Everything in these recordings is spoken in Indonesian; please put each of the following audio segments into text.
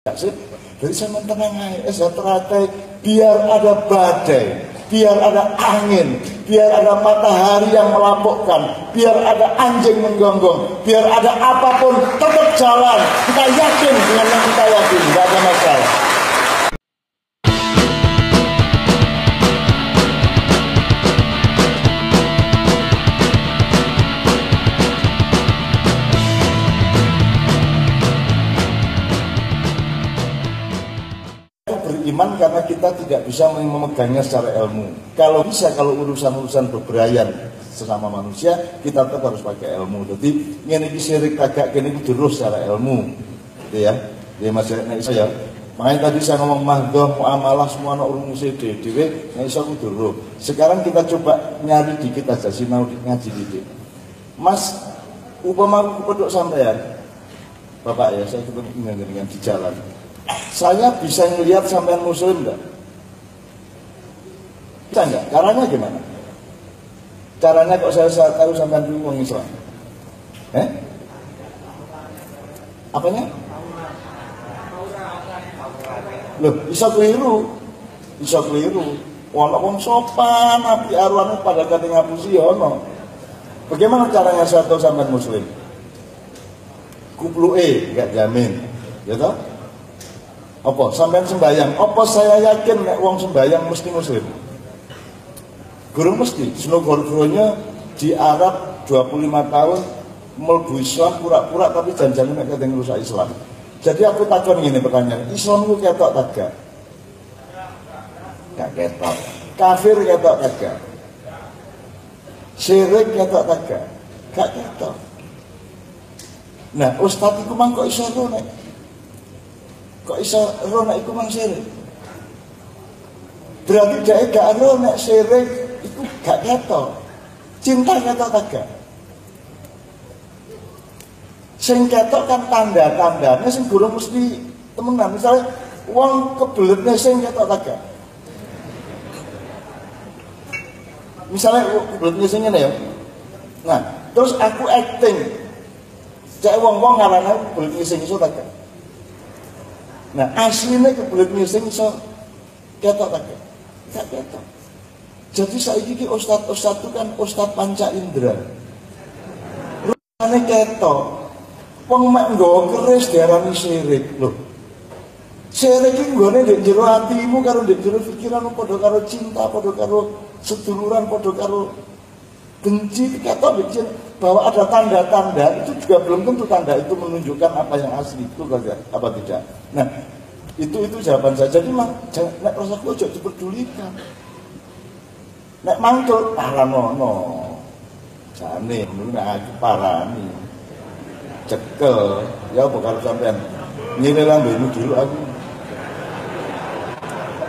Jadi saya tenang aja, teratai, biar ada badai, biar ada angin, biar ada matahari yang melampaukan, biar ada anjing menggonggong, biar ada apapun, tetap jalan. Kita yakin dengan yang kita yakin, tidak ada masalah. Beriman karena kita tidak bisa memegangnya secara ilmu. Kalau bisa, kalau urusan-urusan bebrayan sesama manusia, kita tetap harus pakai ilmu. Jadi ini syirik agak kini terus secara ilmu, gitu ya. Dia masih naik saya. Makanya tadi saya ngomong mahdoh, muamalah semua anak urung CD, dewe, naik saya kudu. Sekarang kita coba nyari dikit aja, sinau ngaji dikit. Mas, upama pedok sampean, Bapak ya, saya ketemu dengan di jalan. Saya bisa melihat sampean muslim enggak? Bisa enggak? Caranya gimana? Caranya kok saya tahu sampean dulu orang Islam? Apanya? Loh, bisa keliru. Bisa keliru. Walaupun sopan, api arwane pada kate ngapusi ono. Bagaimana caranya saya tahu sampean muslim? Kupluke enggak jamin. Ya toh? Apa sampean sembayang? Apa saya yakin nek wong sembayang mesti muslim? Gurung mesti. Senogor-gurunya di Arab 25 tahun mlebu Islam pura-pura tapi janjane nek kadang rusak Islam. Jadi aku takon ngene pertanyaan, Islam ku ketok tak gak? Gak ketok. Kafir ketok tak gak? Syirik ketok tak gak? Gak ketok. Nah, ustaz iku mang kok iso nek kok iso ro nek iku mang syirik? Berarti dia gak ro nek syirik iku gak ketok. Cinta ketok tak gak? Sing ketok kan tanda-tandanya sing gurung mesti temenan. Misalnya wong kebeletnya sing ketok tak gak? Misalnya kebeletnya sing ngene ya. Nah, terus aku acting. Cek wong-wong ngarana kebeletnya sing iso tak gak? Nah, aslinya kebelet ngising iso ketok tak? Gak ketok. Jadi saiki ki ustaz-ustaz itu kan ustaz panca indera. Rupane ketok. Wong mek nggawa keris diarani syirik. Loh. Syirik iki nggone ndek jero atimu karo ndek jero pikiranmu padha karo cinta, padha karo seduluran, padha karo benci, ketok ndek bahwa ada tanda-tanda itu juga belum tentu tanda itu menunjukkan apa yang asli itu apa tidak. Nah, itu jawaban saya. Jadi nek rasaku aja diperdulikan. Nek mangkel paranono. Jane mung aku parani. Cekel, ya apa kalau sampean ngene lambemu dulu aku.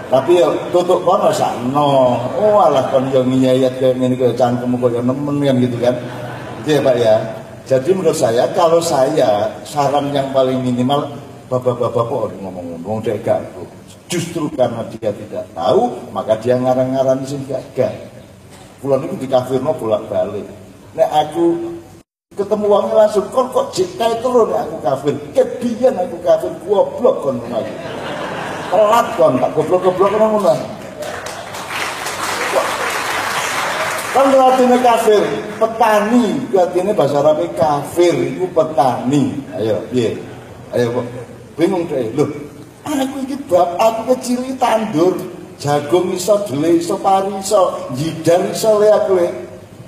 Tapi ya tutuk kono sakno. Oh alah kon yo nyayat kaya ngene kaya cangkemmu kaya nemen kan gitu kan. Gitu ya Pak ya. Jadi menurut saya kalau saya saran yang paling minimal bapak-bapak kok ngomong-ngomong dia gak. Justru karena dia tidak tahu maka dia ngarang-ngarang sing gak. Kula niku dikafirno bolak-balik. Nek aku ketemu wong langsung kok jek terus nek aku kafir. Kebiyen aku kafir goblok kon ngono. Telat kon tak goblok-goblok ngono. Kan artinya kafir, petani, artinya bahasa Arabnya kafir, itu petani. Ayo, piye? Ayo, bingung deh. Loh, aku iki aku kecil tandur, jagung iso, dele iso, pari iso, jidar iso le aku le.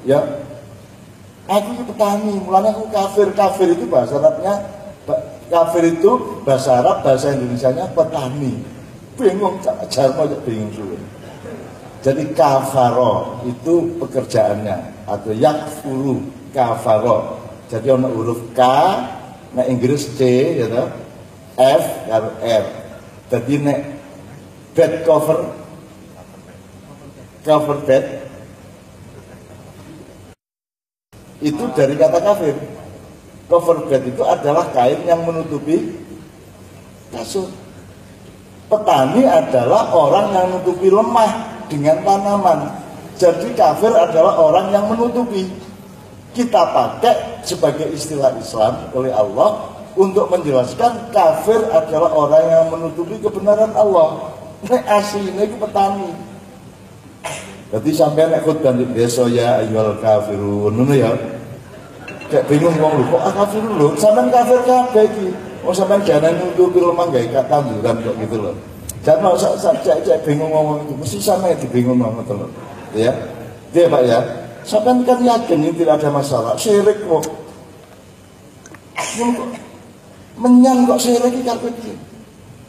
Ya. Aku iki petani, mulanya aku kafir. Kafir itu bahasa Arabnya kafir itu bahasa Arab, bahasa Indonesianya petani. Bingung jarno bingung suwe. Jadi kafaro itu pekerjaannya atau yakfuru kafaro. Jadi ono huruf K, nek Inggris C, ya toh, F karo R. Jadi nek bed cover bed itu dari kata kafir. Cover bed itu adalah kain yang menutupi kasur. Petani adalah orang yang menutupi lemah dengan tanaman. Jadi kafir adalah orang yang menutupi. Kita pakai sebagai istilah Islam oleh Allah untuk menjelaskan kafir adalah orang yang menutupi kebenaran Allah. Nek aslinya itu petani. Jadi sampai nek khutbah di desa ya ayyuhal kafirun ngono ya. Kayak bingung wong lho kok kafirun lho, sampean kafir kabeh iki. Wong sampean jangan nutupi lemah gawe tanduran kok gitu loh. Jangan saya bingung ngomong itu, mesti sampean dibingung ngomong itu loh. Ya. Dia Pak ya. Sampean kan yakin ini tidak ada masalah. Syirik kok. Menyan kok syirik iki kabeh iki.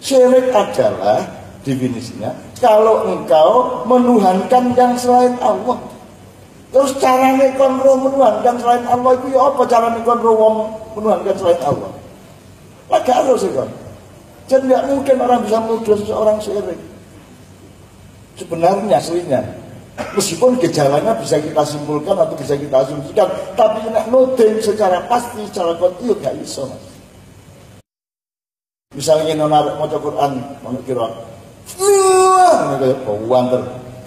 Syirik adalah definisinya kalau engkau menuhankan yang selain Allah. Terus caranya kon menuhankan selain Allah itu ya apa caranya kon menuhankan selain Allah? Lah gak harus kon. Jadi tidak mungkin orang bisa menuduh seseorang syirik. Sebenarnya aslinya, meskipun gejalanya bisa kita simpulkan atau bisa kita asumsikan, tapi nek nuding secara pasti, secara kontinu gak iso. Misalnya nona maca Quran, mau kira,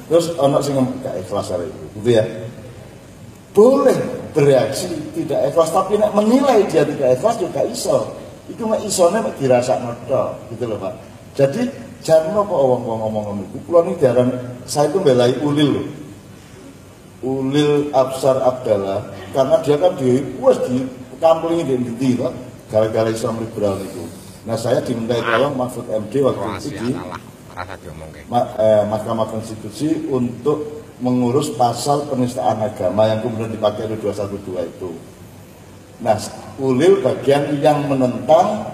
terus anak sing gak ikhlas hari itu, gitu ya. Boleh bereaksi tidak ikhlas, tapi nek menilai dia tidak ikhlas juga iso. Itu mek isone mek dirasakno tok, gitu loh Pak. Jadi jangan apa ngomong itu. Kulo niki diaran saya itu belai Ulil loh. Ulil Absar Abdallah karena dia kan di kampung ini di gara-gara Islam liberal itu. Nah saya diminta tolong Mahfud MD waktu itu di Mahkamah Konstitusi untuk mengurus pasal penistaan agama yang kemudian dipakai oleh 212 itu. Nah, Ulil bagian yang menentang,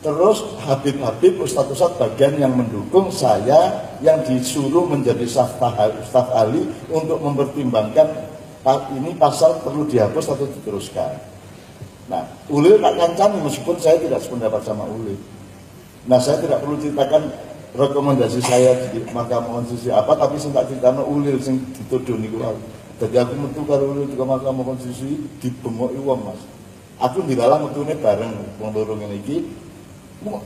terus Habib Ustadz bagian yang mendukung, saya yang disuruh menjadi staf ahli untuk mempertimbangkan ini pasal perlu dihapus atau diteruskan. Nah, Ulil tak kancani meskipun saya tidak sependapat sama Ulil. Nah, saya tidak perlu ceritakan rekomendasi saya di Mahkamah Konstitusi apa, tapi saya tak ceritakan Ulil sing dituduh niku. Jadi aku metu karo Ulil juga Mahkamah Konstitusi dibengoki wong Mas. Aku di dalam metune bareng wong loro ngene iki.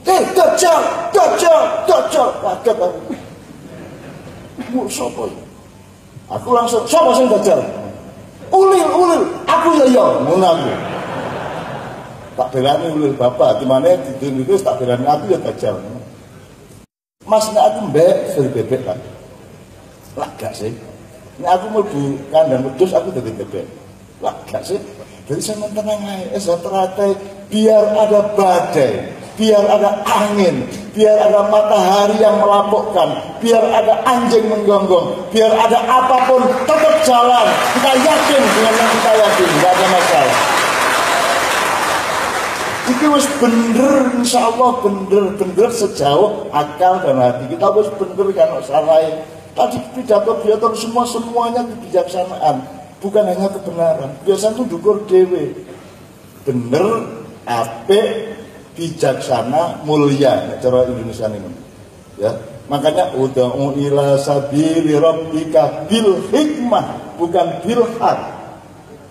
Dajjal. Kaget aku. Mu sapa? Aku langsung sapa sing dajjal? Ulil. Aku ya. Ngono aku. Tak belani Ulil bapak, di mana itu tak belani aku ya dajjal. Mas nek aku mbek dari bebek kan. Lah gak sih. Nek aku mlebu kandang wedhus aku dadi bebek. Lah gak sih. Jadi saya tenang aja, teratai biar ada badai, biar ada angin, biar ada matahari yang melapukkan, biar ada anjing menggonggong, biar ada apapun tetap jalan. Kita yakin dengan yang kita yakin, tidak ada masalah. Itu harus bener, insya Allah bener sejauh akal dan hati kita harus bener kan salah. Tadi pidato semuanya kebijaksanaan. Bukan hanya kebenaran, biasanya itu dukur dewe, bener, apik, bijaksana, mulia, cara Indonesia ini, ya. Makanya ud'u ila sabili rabbika bil hikmah, bukan bil haq,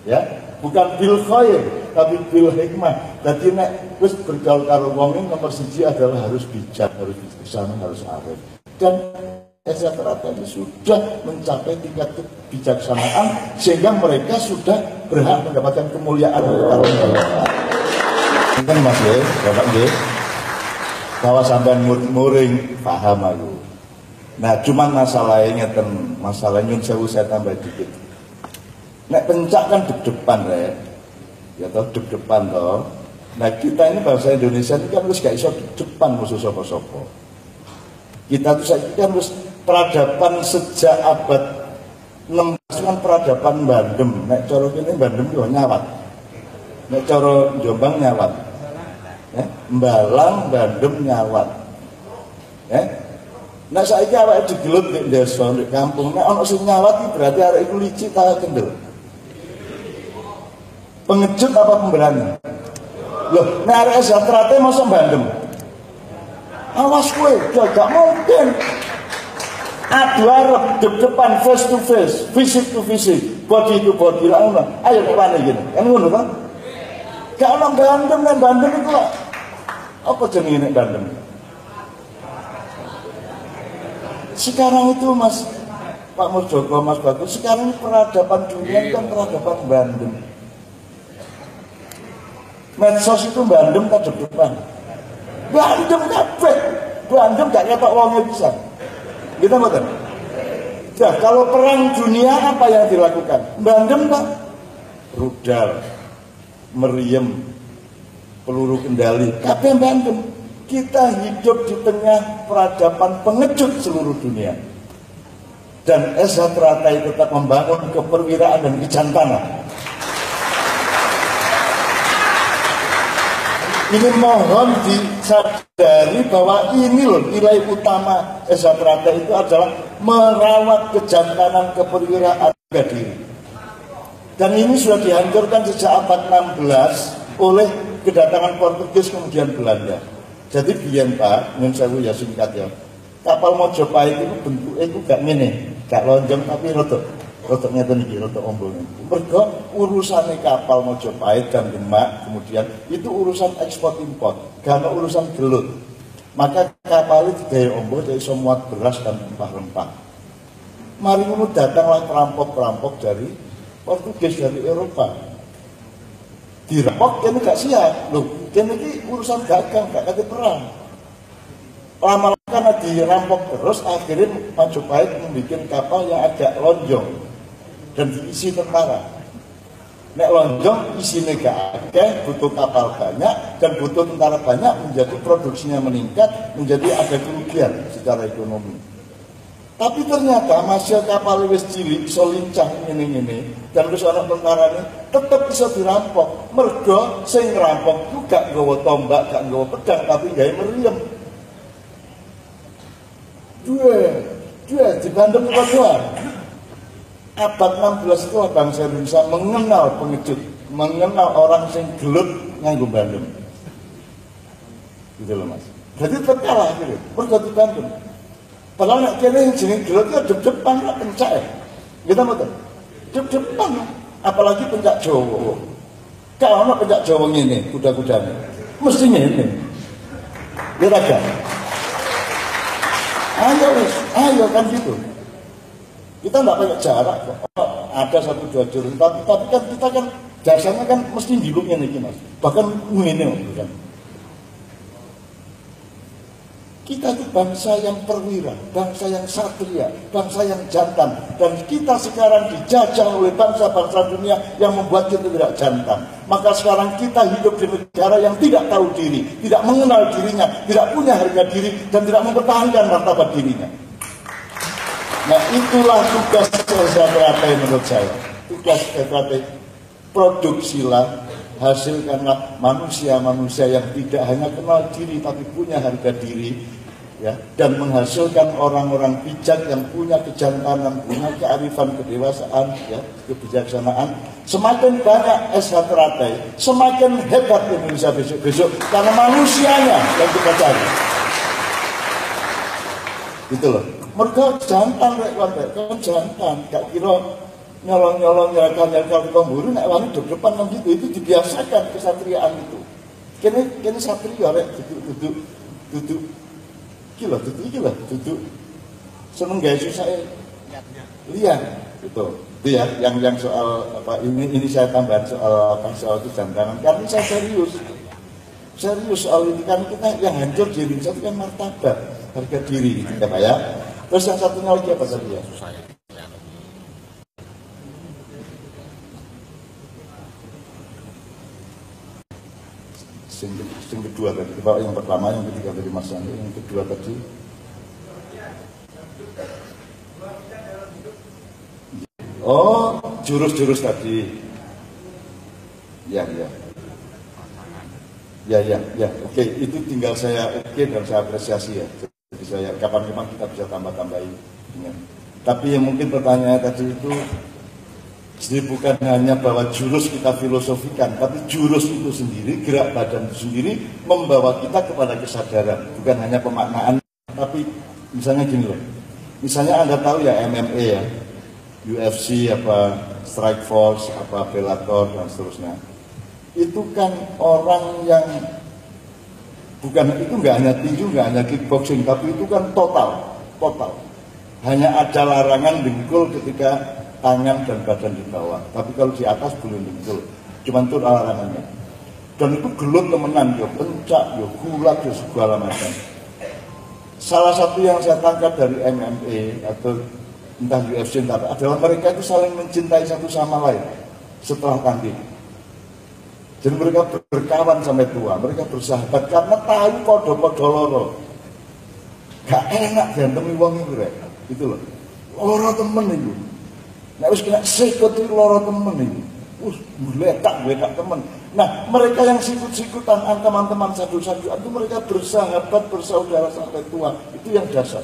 ya, bukan bil khair, tapi bil hikmah. Jadi nek wis bergaul karo wong nomor 1 adalah harus bijak, harus bijaksana, harus arif. Dan Ezra tadi sudah mencapai tingkat kebijaksanaan sehingga mereka sudah berhak mendapatkan kemuliaan dari Allah. Ini Mas ya, Bapak ya. Bahwa sampai muring paham aku. Nah, cuman masalahnya saya tambah dikit. Nek pencak kan deg-depan ya. Ya toh deg-depan toh. Nah, kita ini bangsa Indonesia ini kan harus gak iso deg-depan musuh sapa-sapa. Kita tuh kan harus peradaban sejak abad 16 kan peradaban Bandem. Nek cara kene Bandem yo nyawat. Nek cara Jombang nyawat. Mbalang Bandem nyawat. Nek saiki awake digelut nek desa nek kampung nek ana sing nyawat iki berarti arek iku licik ta kendel. Pengecut apa pemberani? Loh, nek arek Zatrate mosok Bandem. Awas kowe, gak mungkin. Adu arep depan face to face, visit to visit, body to body lah ngono. Ayo kemana gini? Kan ngono kan? Gak ono Bandem itu lah. Apa jenenge nek Bandem? Sekarang itu Mas Pak Muljoko, Mas Bagus, sekarang peradaban dunia kan peradaban Bandem. Medsos itu bandem tak depan. Bandem kabeh. Bandem gak ketok wongnya bisa. Kita betul. Nah, kalau perang dunia apa yang dilakukan? Bandem tak? Rudal, meriam, peluru kendali, kabeh bandem. Kita hidup di tengah peradaban pengecut seluruh dunia. Dan SH Teratai tetap membangun keperwiraan dan kejantanan. Ini mohon disadari bahwa ini loh nilai utama SH Teratai itu adalah merawat kejantanan keperwiraan harga diri. Dan ini sudah dihancurkan sejak abad 16 oleh kedatangan Portugis kemudian Belanda. Jadi biyen Pak, nyun sewu ya singkat ya. Kapal Mojopahit itu bentuknya itu gak ngene, gak lonjong tapi rotok ngeten iki, rotok ombol. Mergo urusane kapal Mojopahit dan Demak kemudian itu urusan ekspor impor, gak urusan gelut. Maka kapal itu digawe ombol jadi iso muat beras dan rempah-rempah. Mari ngono datanglah perampok-perampok dari Portugis dari Eropa. Dirampok kene gak siap. Loh, kene iki urusan dagang, gak kate perang. Lama-lama karena dirampok terus, akhirnya Majapahit membuat kapal yang agak lonjong dan diisi tentara. Nek lonjong isinya gak ada, butuh kapal banyak dan butuh tentara banyak, menjadi produksinya meningkat, menjadi ada kerugian secara ekonomi. Tapi ternyata masih kapal wis cilik bisa lincah ini dan wis ana tentarane tetep bisa dirampok. Mergo sing ngerampok ku gak nggawa tombak, gak nggawa pedang, tapi gawe meriam. Dua di Bandung kedua. Abad 16 itu bangsa Indonesia mengenal pengecut, mengenal orang sing gelut nganggo Bandung. Gitu loh Mas. Jadi terkalah gitu. Mergo di Bandung. Padahal nek kene yang jeneng gelut ya depan lah pencak ya. Kita betul. Depan apalagi pencak Jawa. Kalau ana pencak Jawa ngene, kuda-kudane. Mesti ngene. Ya raga. Ayo kan gitu. Kita nggak pakai jarak kok. Ada 1-2 jurus, tapi kan kita kan dasarnya kan mesti diluknya nih Mas. Bahkan ini kan. Kita itu bangsa yang perwira, bangsa yang satria, bangsa yang jantan. Dan kita sekarang dijajah oleh bangsa-bangsa dunia yang membuat kita tidak jantan. Maka sekarang kita hidup di negara yang tidak tahu diri, tidak mengenal dirinya, tidak punya harga diri, dan tidak mempertahankan martabat dirinya. Nah itulah tugas SH Teratai menurut saya. Tugas SH Teratai, produksilah, hasilkanlah manusia-manusia yang tidak hanya kenal diri tapi punya harga diri, ya, dan menghasilkan orang-orang bijak yang punya kejantanan, punya kearifan, kedewasaan, ya, kebijaksanaan. Semakin banyak SH Teratai, semakin hebat Indonesia besok-besok karena manusianya yang kita cari. Gitu loh. Mereka jantan rek kan jantan, gak kira nyolong-nyolong nyalakan tomburu nek wani depan kan gitu, itu dibiasakan kesatriaan itu. Kene satria rek duduk duduk seneng gawe susah lihat gitu. Itu ya yang soal apa ini saya tambahan soal kejantanan karena saya serius soal ini kan kita yang hancur di Indonesia itu kan martabat, harga diri gitu ya Pak ya. Terus yang satunya lagi apa tadi ya? Yang kedua tadi, yang pertama, yang ketiga tadi Mas Andi, yang kedua tadi. Oh, jurus-jurus tadi. Ya. Oke, itu tinggal saya dan saya apresiasi ya. Jadi saya kapan-kapan kita bisa tambah-tambahin. Tapi yang mungkin pertanyaannya tadi itu, jadi bukan hanya bahwa jurus kita filosofikan, tapi jurus itu sendiri, gerak badan itu sendiri membawa kita kepada kesadaran. Bukan hanya pemaknaan, tapi misalnya gini loh. Misalnya Anda tahu ya MMA ya, UFC, apa Strike Force, apa Bellator dan seterusnya. Itu kan orang yang bukan itu nggak hanya tinju, nggak hanya kickboxing, tapi itu kan total. Hanya ada larangan dengkul ketika tangan dan badan di bawah. Tapi kalau di atas boleh dengkul. Cuman itu larangannya. Dan itu gelut temenan, ya pencak, ya gulat, ya segala macam. Salah satu yang saya tangkap dari MMA atau entah UFC adalah mereka itu saling mencintai satu sama lain setelah tanding. Dan mereka berkawan sampai tua, mereka bersahabat karena tahu podo-podo loro. Gak enak gantemi wong itu rek. Itu loh. Loro temen itu. Nek wis kena sikut itu loro temen itu. Gletak temen. Nah, mereka yang sikut-sikutan teman-teman satu-satu itu mereka bersahabat, bersaudara sampai tua. Itu yang dasar.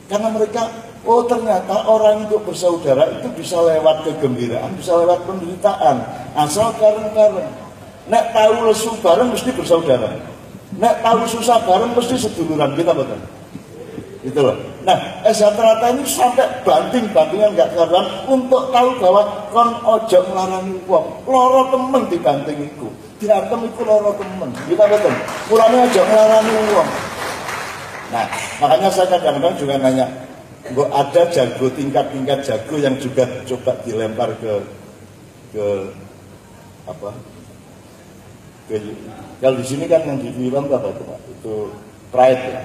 Karena mereka, oh ternyata orang untuk bersaudara itu bisa lewat kegembiraan, bisa lewat penderitaan. Asal bareng-bareng. Nek tahu lesu bareng mesti bersaudara. Nek tahu susah bareng mesti seduluran. Kita betul. Itu loh. Nah, rata-rata ini sampai banting-bantingan gak karuan untuk tahu bahwa kon ojo ngelarani wong. Loro temen dibanting iku. Diantem iku loro temen. Kita betul. Mulane ojo ngelarani wong. Nah, makanya saya kadang-kadang juga nanya, kok ada jago tingkat-tingkat jago yang juga coba dilempar ke apa? Kalau di sini kan yang di film apa itu Pak? Itu Pride ya.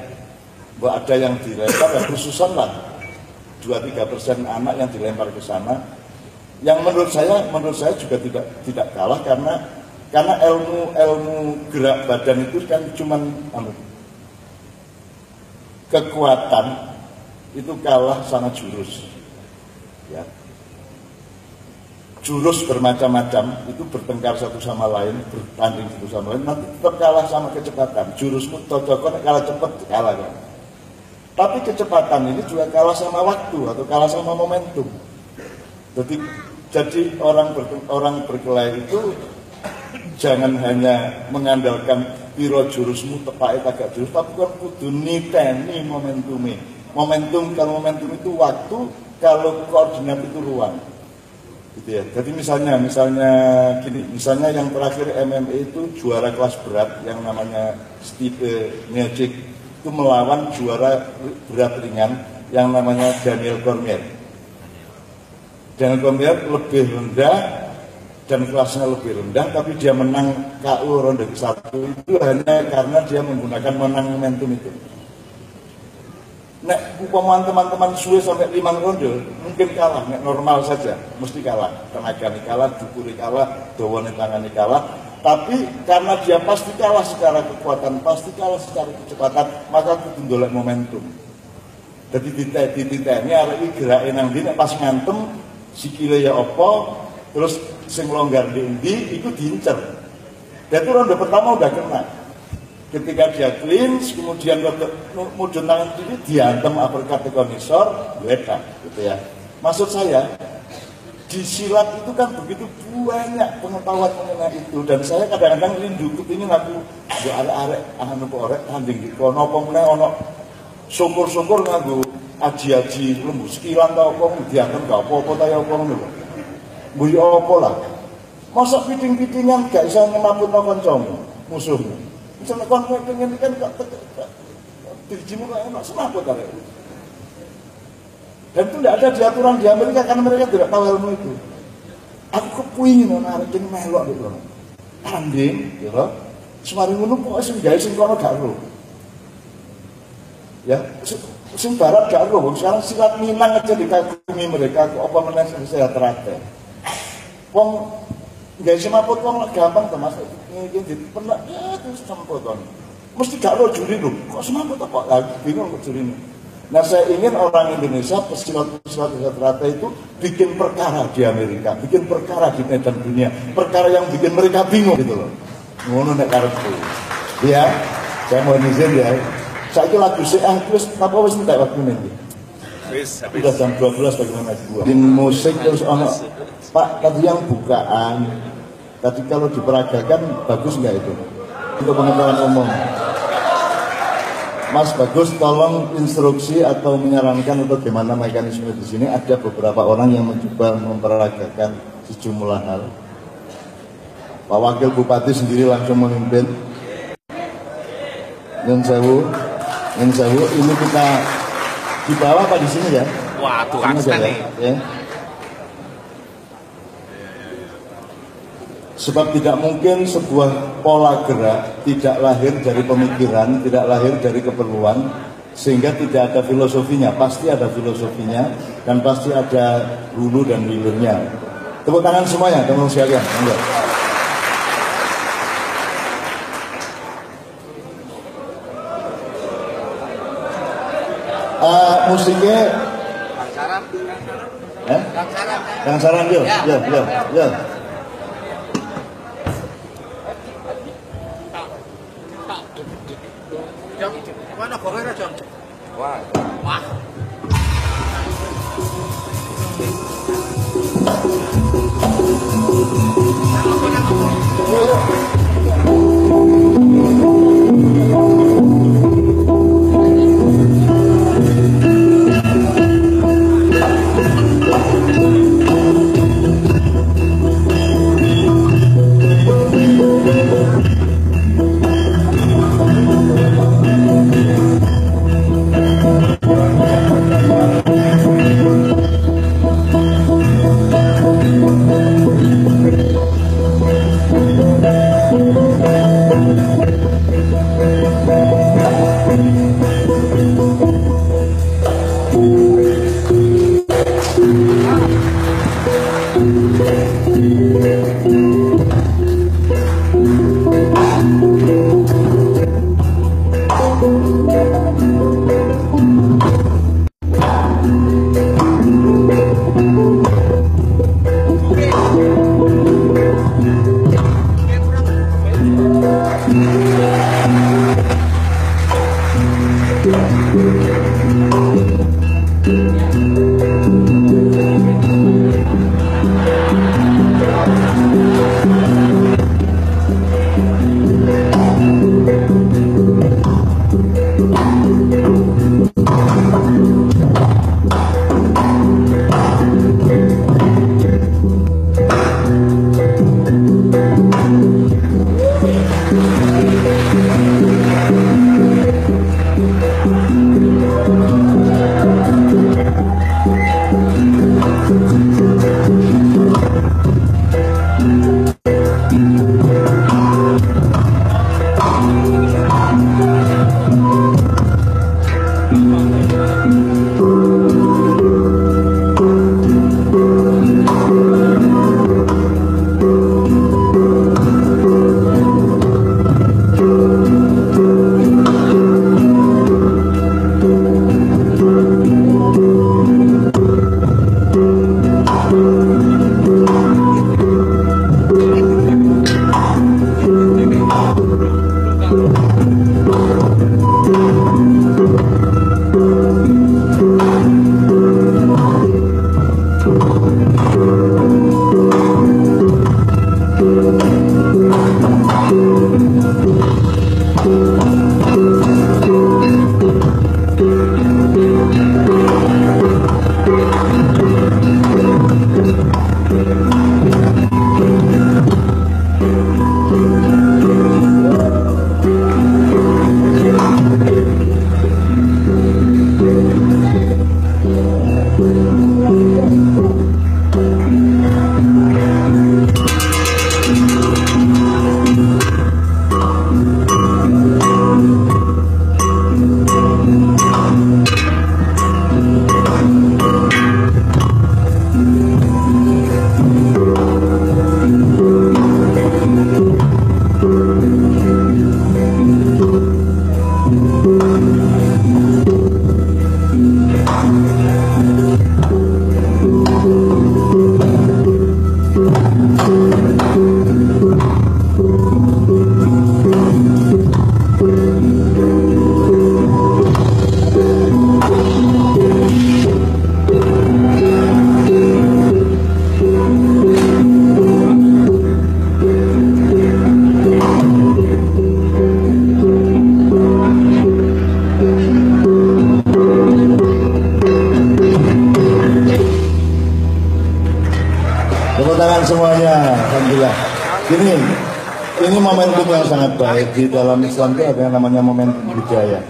Kok ada yang dilempar ya khususan lah 2-3% anak yang dilempar ke sana. Yang menurut saya juga tidak kalah karena ilmu gerak badan itu kan cuman kekuatan itu kalah sama jurus, ya. Jurus bermacam-macam itu bertengkar satu sama lain, bertanding satu sama lain, nanti tetap kalah sama kecepatan. Jurusmu cocok kalah cepat kalah kan. Tapi kecepatan ini juga kalah sama waktu atau kalah sama momentum. Jadi orang berkelahi itu jangan hanya mengandalkan piro jurusmu tepak agak jurus, tapi kan kudu niteni momentumnya. Kalau momentum itu waktu, kalau koordinat itu ruang. Gitu ya. Jadi misalnya misalnya yang terakhir MMA itu juara kelas berat yang namanya Steve Miocic itu melawan juara berat ringan yang namanya Daniel Cormier. Daniel Cormier lebih rendah dan kelasnya lebih rendah, tapi dia menang KO ronde ke-1 itu hanya karena dia menggunakan menang momentum itu. Nek umpama teman-teman suwe sampai 5 ronde mungkin kalah, nek normal saja mesti kalah, tenaganya kalah, dukuri kalah, dawane tangane kalah. Tapi karena dia pasti kalah secara kekuatan, pasti kalah secara kecepatan, maka kudu golek momentum. Jadi dititeni arek iki gerake nang ndi nek pas ngantem sikile ya apa, terus sing longgar di endi itu diincer. Dan itu ronde pertama udah kena. Ketika dia clinch, kemudian mudun tangan kiri diantem uppercut konisor, geledak gitu ya. Maksud saya di silat itu kan begitu banyak pengetahuan mengenai itu, dan saya kadang-kadang rindu kepingin aku ya arek-arek anu korek tanding di kono apa meneh ana syukur-syukur nganggo aji-aji lembu sekilan ta apa diantem gak apa-apa ta ya apa ngono lho. Bu yo apa lah. Masa piting-pitingan gak iso ngemaputno kancamu, musuhmu. Misalnya kon pengen kan gak dijimu kok enak semaput arek. Dan itu tidak ada di aturan di Amerika karena mereka tidak tahu ilmu itu. Aku kepingin ana arek sing melok gitu. Tanding, gitu. Semari ngono kok sing gawe sing kono gak ro. Ya, sing barat gak ro. Sekarang silat Minang aja dikagumi mereka kok apa meneh sing saya terate. Wong gawe semaput wong gampang to Mas. Iki dipenak ya terus semaput. Mesti gak ro juri lho. Kok semaput apa? Lah bingung kok jurine. Nah, saya ingin orang Indonesia pesilat-pesilat rata itu bikin perkara di Amerika, bikin perkara di medan dunia, perkara yang bikin mereka bingung gitu loh. Ngono nek karepku. Ya, saya mau izin ya. Saiki lagu sik terus apa wis entek waktu iki? Wis, sudah jam 12 bagaimana gua. Di musik terus ono Pak tadi yang bukaan. Tadi kalau diperagakan bagus enggak itu? Untuk pengetahuan umum. Mas Bagus, tolong instruksi atau menyarankan untuk bagaimana mekanisme di sini. Ada beberapa orang yang mencoba memperagakan sejumlah hal. Pak Wakil Bupati sendiri langsung memimpin. Nyun sewu, ini kita di bawah apa di sini ya? Wah, tukang stand nih. Ya. Sebab tidak mungkin sebuah pola gerak tidak lahir dari pemikiran, tidak lahir dari keperluan, sehingga tidak ada filosofinya. Pasti ada filosofinya dan pasti ada hulu dan hilirnya. Tepuk tangan semuanya, teman-teman sekalian. Musiknya Kang Saran, ya. Mana gorengnya, Jom? Wah. Semuanya, alhamdulillah. Ini momentum yang sangat baik. Di dalam Islam itu ada yang namanya momentum budaya,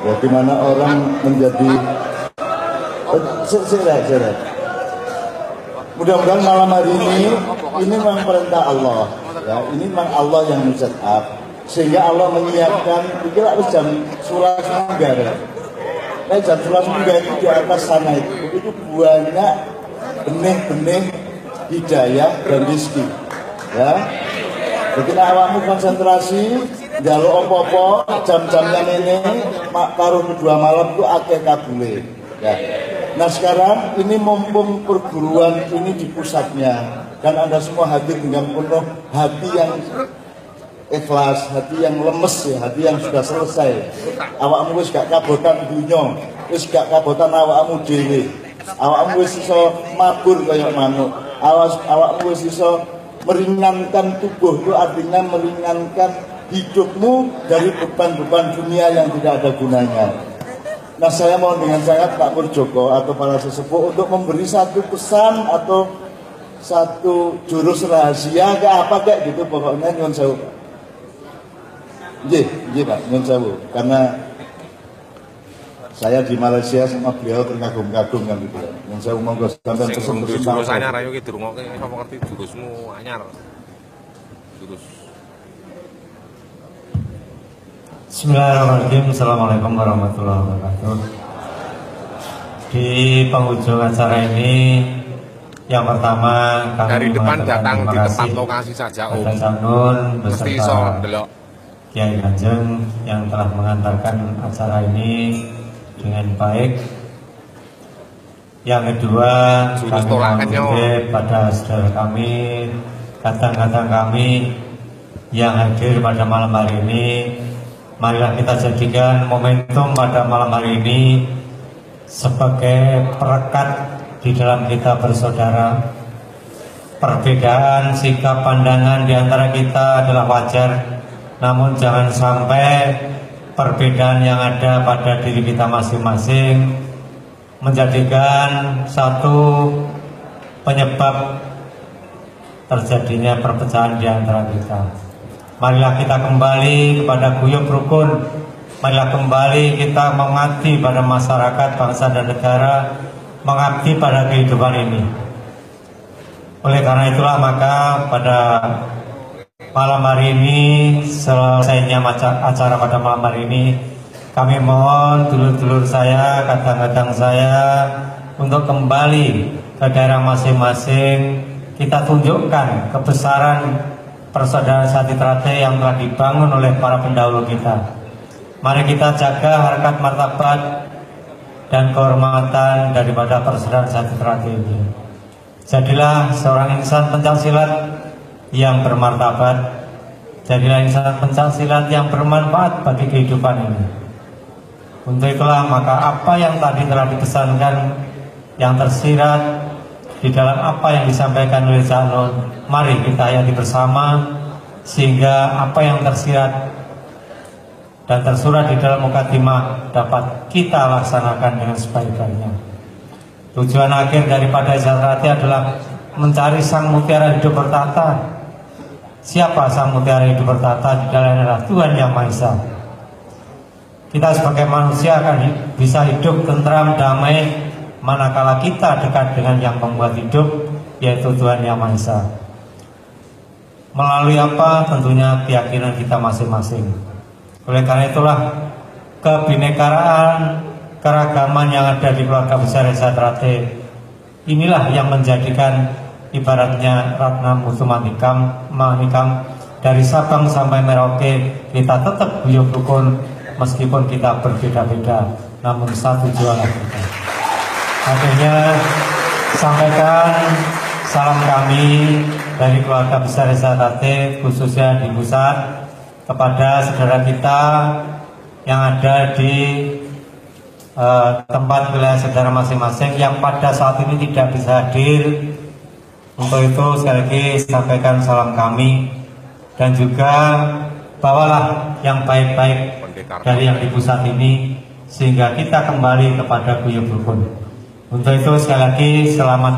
ya, di mana orang menjadi mudah-mudahan malam hari ini ini memang perintah Allah. Ya, ini memang Allah yang men-set up. Sehingga Allah menyiapkan, pikir harus jam sholat munggar. Nah, jam sholat munggar itu di atas sana itu banyak benih-benih hidayah dan rezeki. Ya, jadi awakmu konsentrasi, jaluk opo-opo, jam-jamnya ini, taruh kedua malam itu akeh kabule. Ya. Nah sekarang ini mumpung perguruan ini di pusatnya, dan Anda semua hadir dengan penuh hati yang ikhlas, hati yang lemes ya, hati yang sudah selesai. Awakmu wis gak kabotan dunya, wis gak kabotan awakmu dhewe. Awakmu wis iso mabur kaya manuk. Awakmu wis iso meringankan tubuh, itu artinya meringankan hidupmu dari beban-beban dunia yang tidak ada gunanya. Nah saya mohon dengan sangat Pak Murjoko atau para sesepuh untuk memberi satu pesan atau satu jurus rahasia ke apa kayak gitu, pokoknya nyuwun sewu. Nggih Pak, nyuwun sewu. Karena saya di Malaysia sama beliau terkagum-kagum kan gitu ya. Nyuwun sewu monggo sampeyan pesen-pesen. Jurus anyar ayo ki dirungokke sapa ngerti jurusmu anyar. Jurus. Bismillahirrahmanirrahim. Assalamualaikum warahmatullahi wabarakatuh. Di penghujung acara ini, yang pertama kami dari depan datang di tempat lokasi saja Om. Sanun Mesti iso beserta ndelok Kiai Kanjeng yang telah mengantarkan acara ini dengan baik. Yang kedua, kami mohon pada saudara kami, kadang-kadang kami yang hadir pada malam hari ini. Marilah kita jadikan momentum pada malam hari ini sebagai perekat di dalam kita bersaudara. Perbedaan sikap pandangan di antara kita adalah wajar, namun jangan sampai perbedaan yang ada pada diri kita masing-masing menjadikan satu penyebab terjadinya perpecahan di antara kita. Marilah kita kembali kepada guyub rukun. Marilah kembali kita mengabdi pada masyarakat, bangsa dan negara, mengabdi pada kehidupan ini. Oleh karena itulah maka pada malam hari ini, selesainya acara pada malam hari ini, kami mohon dulur-dulur saya, kadang-kadang saya untuk kembali ke daerah masing-masing. Kita tunjukkan kebesaran persaudaraan Sati Trate yang telah dibangun oleh para pendahulu kita. Mari kita jaga harkat martabat dan kehormatan daripada persaudaraan Sati Trate ini. Jadilah seorang insan pencaksilat yang bermartabat. Jadilah insan pencaksilat yang bermanfaat bagi kehidupan ini. Untuk itulah maka apa yang tadi telah dipesankan, yang tersirat di dalam apa yang disampaikan oleh Janun, mari kita hayati bersama sehingga apa yang tersirat dan tersurat di dalam mukadimah dapat kita laksanakan dengan sebaik-baiknya. Tujuan akhir daripada Zatrati adalah mencari sang mutiara hidup bertata. Siapa sang mutiara hidup bertata? Di dalamnya adalah Tuhan Yang Maha Esa. Kita sebagai manusia akan bisa hidup tentram, damai manakala kita dekat dengan yang membuat hidup, yaitu Tuhan Yang Maha Esa. Melalui apa? Tentunya keyakinan kita masing-masing. Oleh karena itulah kebinekaan, keragaman yang ada di keluarga besar Zatrate inilah yang menjadikan ibaratnya Ratna Mutu Manikam dari Sabang sampai Merauke kita tetap guyub rukun meskipun kita berbeda-beda, namun satu jualan kita. Akhirnya sampaikan salam kami dari keluarga besar Zatrate khususnya di pusat kepada saudara kita yang ada di tempat wilayah saudara masing-masing yang pada saat ini tidak bisa hadir. Untuk itu sekali lagi sampaikan salam kami dan juga bawalah yang baik-baik dari yang di pusat ini sehingga kita kembali kepada guyub rukun. Untuk itu sekali lagi selamat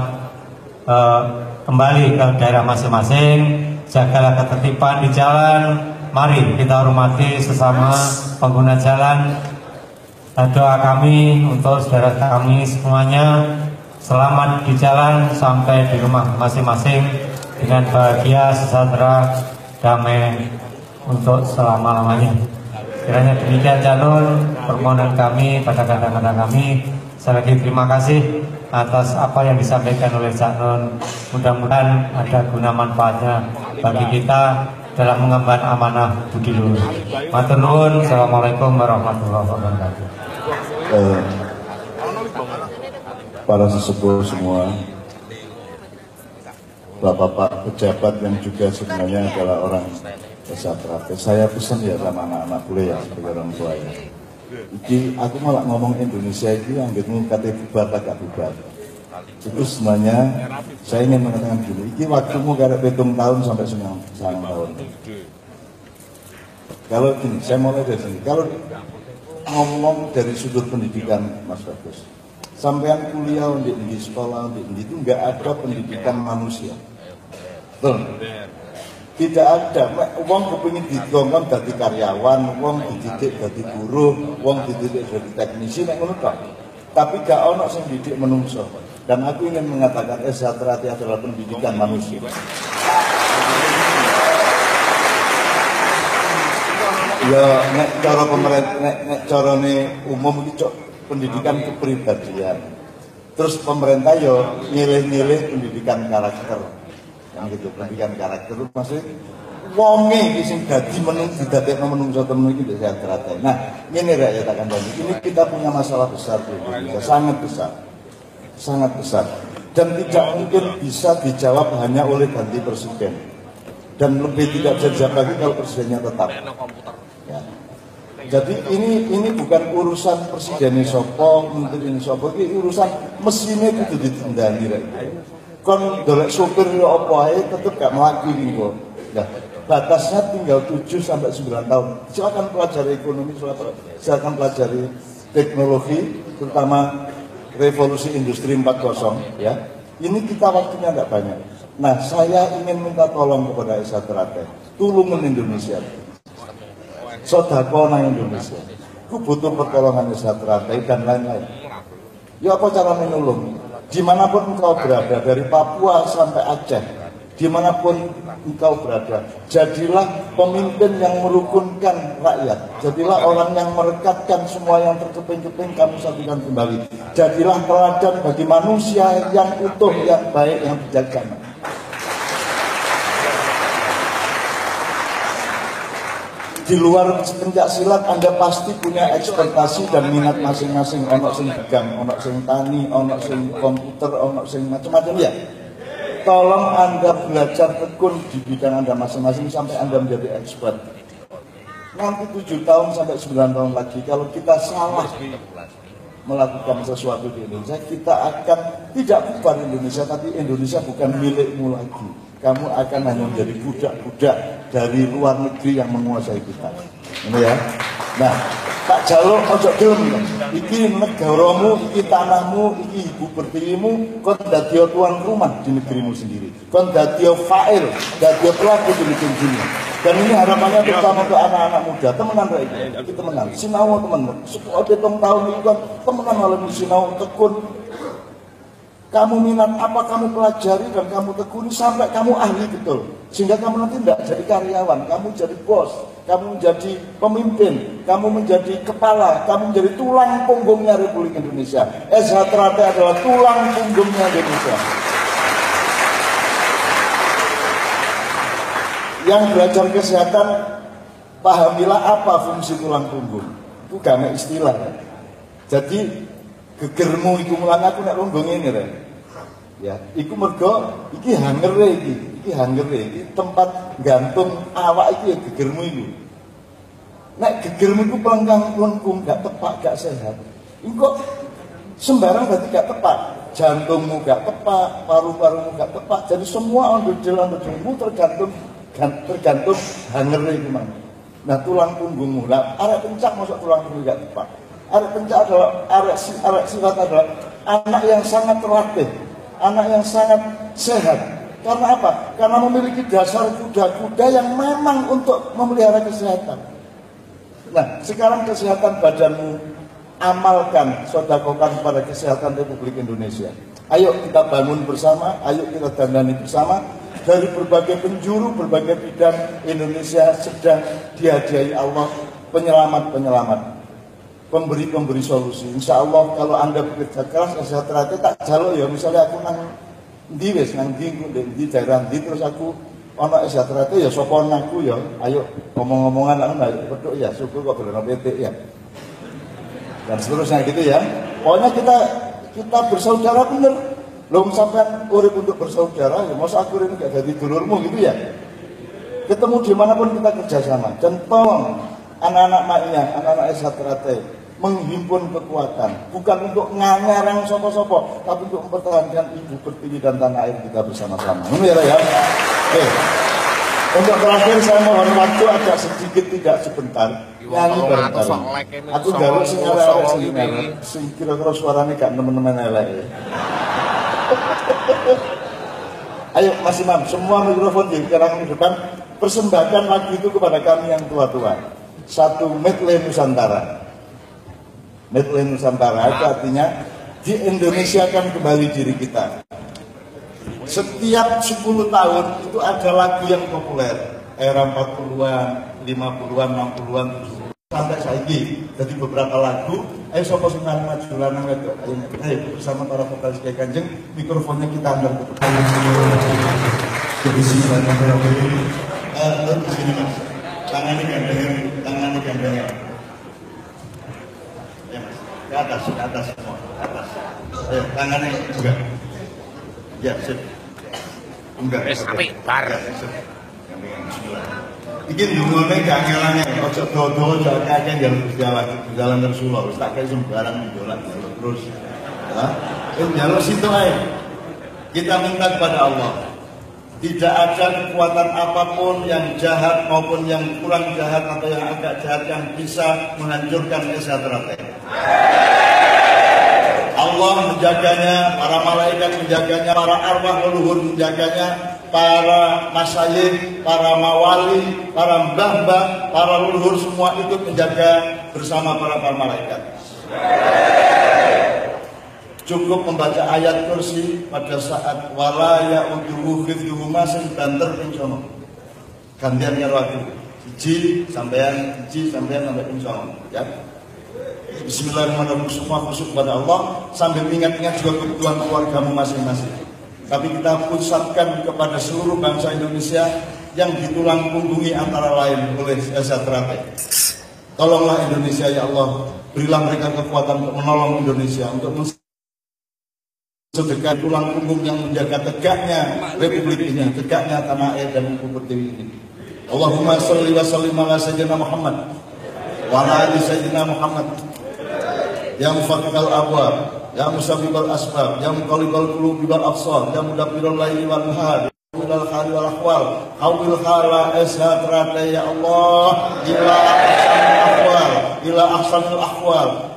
kembali ke daerah masing-masing. Jagalah ketertiban di jalan. Mari kita hormati sesama pengguna jalan. Doa kami untuk saudara kami semuanya selamat di jalan sampai di rumah masing-masing dengan bahagia, sejahtera, damai untuk selama-lamanya. Kiranya demikian Cak Nun permohonan kami pada kata-kata kami. Sekali lagi terima kasih atas apa yang disampaikan oleh Cak Nun. Mudah-mudahan ada guna manfaatnya bagi kita dalam mengemban amanah budi luhur. Matur nuwun. Assalamualaikum warahmatullahi wabarakatuh. Para sesepuh semua, bapak-bapak pejabat yang juga sebenarnya adalah orang desa terakhir. Saya pesan ya sama anak-anak boleh ya sebagai orang tua ya. Iki aku malah ngomong Indonesia itu yang kata bubar agak bubar. Itu sebenarnya saya ingin mengatakan dulu. Iki waktumu karek 7 tahun sampai 9 tahun. Kalau gini, saya mulai dari sini. Kalau ngomong dari sudut pendidikan Mas Bagus, sampean kuliah di sekolah itu nggak ada pendidikan manusia. Betul. Tidak ada. Wong kepingin digongkon dadi karyawan, wong dididik dadi guru, wong dididik dadi teknisi nek ngono tok. Tapi gak ono sing didik menungso. Dan aku ingin mengatakan SHTRAT adalah pendidikan manusia. Ya nek cara pemerintah nek carane umum iki pendidikan kepribadian. Terus pemerintah yo nyilih-nyilih pendidikan karakter. Yang gitu, pendidikan karakter itu maksudnya wonge iki sing dadi didadekno menungso temen iki bisa teratai. Nah, ngene rakyat akan banyak. Ini kita punya masalah besar di Indonesia, sangat besar. Sangat besar. Dan tidak mungkin bisa dijawab hanya oleh ganti presiden. Dan lebih tidak bisa dijawab lagi kalau presidennya tetap. Ya. Jadi ini bukan urusan presiden sopo, menteri ini sopo, ini urusan mesinnya itu ditendani. Kon dolek supir apa ae tetep gak mlaku niku. Nah, batasnya tinggal 7 sampai 9 tahun. Silakan pelajari ekonomi, silakan pelajari teknologi, terutama revolusi industri 4.0 ya. Ini kita waktunya tidak banyak. Nah, saya ingin minta tolong kepada SHTRAT, tulungan Indonesia. Sodako nang Indonesia. Ku butuh pertolongan SHTRAT dan lain-lain. Ya apa cara menolong? Dimanapun engkau berada, dari Papua sampai Aceh, dimanapun engkau berada, jadilah pemimpin yang merukunkan rakyat. Jadilah orang yang merekatkan semua yang terkeping-keping, kamu satukan kembali. Jadilah teladan bagi manusia yang utuh, yang baik, yang bijaksana. Di luar pencak silat Anda pasti punya ekspektasi dan minat masing-masing. Ono sing pegang, ono sing tani, ono sing komputer, ono sing macam-macam ya. Tolong Anda belajar tekun di bidang Anda masing-masing sampai Anda menjadi expert. Nanti 7 tahun sampai 9 tahun lagi kalau kita salah melakukan sesuatu di Indonesia, kita akan tidak bubar Indonesia, tapi Indonesia bukan milikmu lagi. Kamu akan hanya menjadi budak-budak dari luar negeri yang menguasai kita. Ini ya. Nah, tak jaluk ojo gelem. Iki negaramu, iki tanahmu, iki ibu pertiwimu, kon dadi tuan rumah di negerimu sendiri. Kon dadi fa'il, dadi pelaku di negeri sini. Dan ini harapannya terutama untuk anak-anak muda. Temenan rek iki temenan. Sinau temen. 10 tahun ini kan temenan malam sinau tekun. Kamu minat apa kamu pelajari dan kamu tekuni sampai kamu ahli betul. Sehingga kamu nanti tidak jadi karyawan, kamu jadi bos, kamu menjadi pemimpin, kamu menjadi kepala, kamu menjadi tulang punggungnya Republik Indonesia. SHTRAT adalah tulang punggungnya Indonesia. Yang belajar kesehatan, pahamilah apa fungsi tulang punggung. Itu gak istilah. Jadi gegermu iku mulang aku nek lungguh ngene rek. Ya, iku mergo iki hangere iki hangere iki tempat gantung awak iki ya gegermu iku. Nek gegermu iku pelengkung gak tepat, gak sehat. Iku sembarang berarti gak tepat. Jantungmu gak tepat, paru-parumu gak tepat. Jadi semua ondel-ondelmu tergantung hangere iku mang. Nah, tulang punggungmu lah arek pencak masuk tulang punggung gak tepat. Arek pencak adalah arek sifat adalah anak yang sangat terlatih, anak yang sangat sehat. Karena apa? Karena memiliki dasar kuda-kuda yang memang untuk memelihara kesehatan. Nah, sekarang kesehatan badanmu amalkan, sodakokan kepada kesehatan Republik Indonesia. Ayo kita bangun bersama, ayo kita dandani bersama. dari berbagai penjuru, berbagai bidang. Indonesia sedang dihadiahi Allah penyelamat-penyelamat, pemberi-pemberi solusi. Insya Allah kalau Anda bekerja keras, sejahtera tak jaluk ya. Misalnya aku nang di wes nang di daerah di terus aku ono sejahtera ya sopon aku ya. Ayo ngomong-ngomongan lah nggak peduk ya. Syukur kok belum PT ya. Dan seterusnya gitu ya. Pokoknya kita bersaudara bener. Belum sampai urip untuk bersaudara ya. Masa aku ini gak jadi dulurmu gitu ya. Ketemu dimanapun kita kerjasama. Dan tolong anak-anak maknya, anak-anak S1 menghimpun kekuatan. Bukan untuk ngarang sopo-sopo, tapi untuk mempertahankan ibu pertiwi dan tanah air kita bersama-sama. Ini ya. Oke. Untuk terakhir saya mohon waktu agak sedikit, tidak sebentar. Nyanyi bareng-bareng. Aku garuk sing elek sing kira-kira suaranya gak nemen-nemen elek. Ayo Mas Imam, semua mikrofon di kanan depan, persembahkan lagu itu kepada kami yang tua-tua. Satu medley Nusantara. Medley Nusantara itu artinya di Indonesia kan kembali diri kita. Setiap 10 tahun itu ada lagu yang populer. Era 40-an, 50-an, 60-an, 70-an sampai saiki. Jadi beberapa lagu, ayo sapa sing maju lanang wedok. Ayo bersama para vokalis Kiai Kanjeng, mikrofonnya kita angkat ke depan. Tangannya gandengan. Ya Mas, ke atas semua, ke atas. Ayo, tangannya juga. Ya, sip. Enggak. Sampai bar. Iki ndungone gak ngelane, ojo dodo, ojo akeh jalan Rasulullah, wis tak kei sembarang dolan terus. Hah? Njaluk situ ae. Kita minta kepada Allah. Tidak ada kekuatan apapun yang jahat maupun yang kurang jahat atau yang agak jahat yang bisa menghancurkan S1. Allah menjaganya, para malaikat menjaganya, para arwah leluhur menjaganya, para masyayikh, para mawali, para mbah-mbah, para leluhur semua ikut menjaga bersama para malaikat. Cukup membaca ayat kursi pada saat wala ya'uduhu hifdhuhuma sing banter ping 9. Gantian karo aku. Siji sampai ping 9 ya. Bismillahirrahmanirrahim, semua khusyuk kepada Allah sambil ingat-ingat juga kebutuhan keluargamu masing-masing. Tapi kita pusatkan kepada seluruh bangsa Indonesia yang ditulang punggungi antara lain oleh S1. Tolonglah Indonesia ya Allah, berilah mereka kekuatan untuk menolong Indonesia, untuk sedekah tulang punggung yang menjaga tegaknya Republik ini, tegaknya tanah air dan ibu pertiwi ini. Allahumma sholli wa sallim ala sayyidina Muhammad wa ala ali sayyidina Muhammad. Ya mufaqqal abwab, ya musabbibal asbab, ya muqallibal qulubi wal absar, ya mudabbiral laili wal nahar, minal khali wal ahwal, hawil khala S1 ya Allah, ila ahsanil ahwal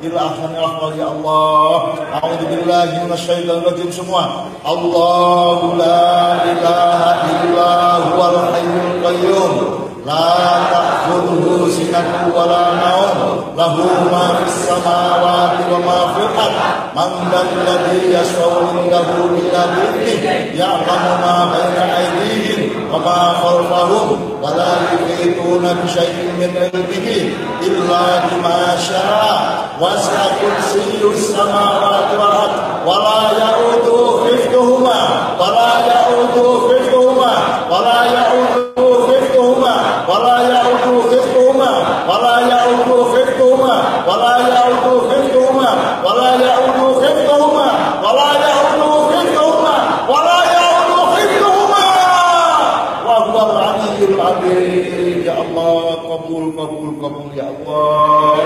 ya Allah. A'udzubillahi minasyaitonir rajim semua. Allahu la ilaha illa huwal hayyul qayyum. La ta'khudhuhu sinatun wa la nawm, lahu ma fis samawati wa ma fil ardh. Man dzalladzi yashfa'u indahu illa bi'idhnihi, ya'lamu ma baina aydihim wa ma khalfahum, wa la yuhituna bi syai'in min 'ilmihi illa bima syaa. Wasi'a kursiyyus samawati wal ardh wa la ya'uduhu hifdhuhuma wa la ya'uduhu hifdhuhuma wa la ya'uduhu hifdhuhuma wala ya'udu hifdhuhuma wala ya'udu hifdhuhuma wala ya'udu hifdhuhuma wala ya'udu hifdhuhuma wala ya'udu hifdhuhuma wala ya'udu hifdhuhuma wa huwal 'aliyyul 'azim. Ya Allah, kabul ya Allah.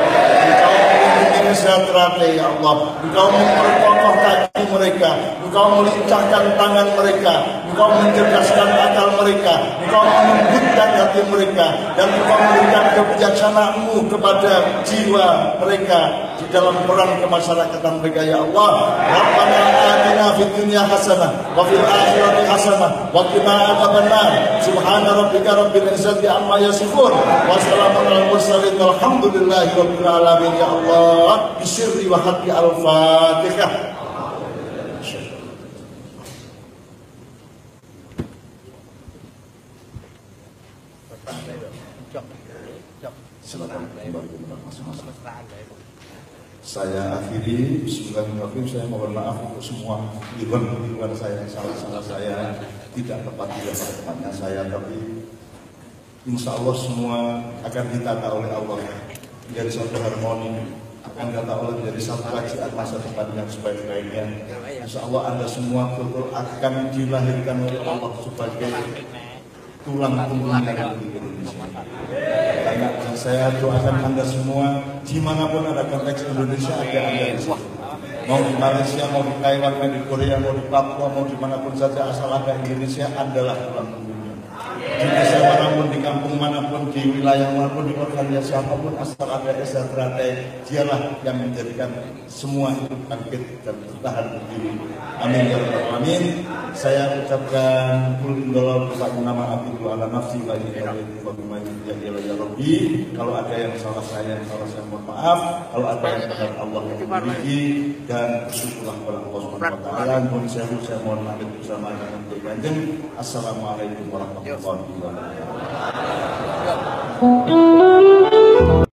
Engkau melindungi S1 ya Allah. Engkau memperkokoh kaki mereka, Engkau melincahkan tangan mereka, Engkau mencerdaskan akal mereka, Engkau melembutkan hati mereka, dan Engkau memberikan kebijaksanaan-Mu kepada jiwa mereka di dalam peran kemasyarakatan mereka ya Allah. Rabbana atina fid dunya hasanah wa fil akhirati hasanah wa qina adzabannar. Subhana rabbika rabbil izzati amma yasifun wa salamun alal mursalin walhamdulillahi rabbil alamin ya Allah. Bisirri wa hati al-Fatihah. Silakan kembali ke tempat masing-masing. Saya akhiri, bismillahirrahmanirrahim. Saya mohon maaf untuk semua keliruan saya, salah saya tidak tepat pada tempatnya saya, tapi insya Allah semua akan ditata oleh Allah menjadi satu harmoni, akan ditata oleh menjadi satu kajian masa depan yang sebaik-baiknya. Insya Allah Anda semua betul akan dilahirkan oleh Allah sebagai tulang punggungnya Republik Indonesia. Karena saya doakan Anda semua, dimanapun ada konteks Indonesia, ada Anda di situ. Mau di Malaysia, mau di Taiwan, mau di Korea, mau di Papua, mau dimanapun saja asal ada Indonesia, adalah tulang punggungnya. Di desa manapun, di kampung manapun, di wilayah manapun, di organisasi apapun, asal ada SHTRT, dialah yang menjadikan semua itu bangkit dan bertahan berdiri. Amin ya rabbal alamin. Saya ucapkan kul indallah nama abidu ala nafsi wa ya Rabbi. Kalau ada yang salah saya mohon maaf. Kalau ada yang benar Allah yang memiliki, dan bersyukurlah kepada Allah Subhanahu wa taala. Mohon saya mohon pamit bersama dengan Kanjeng. Assalamualaikum warahmatullahi wabarakatuh.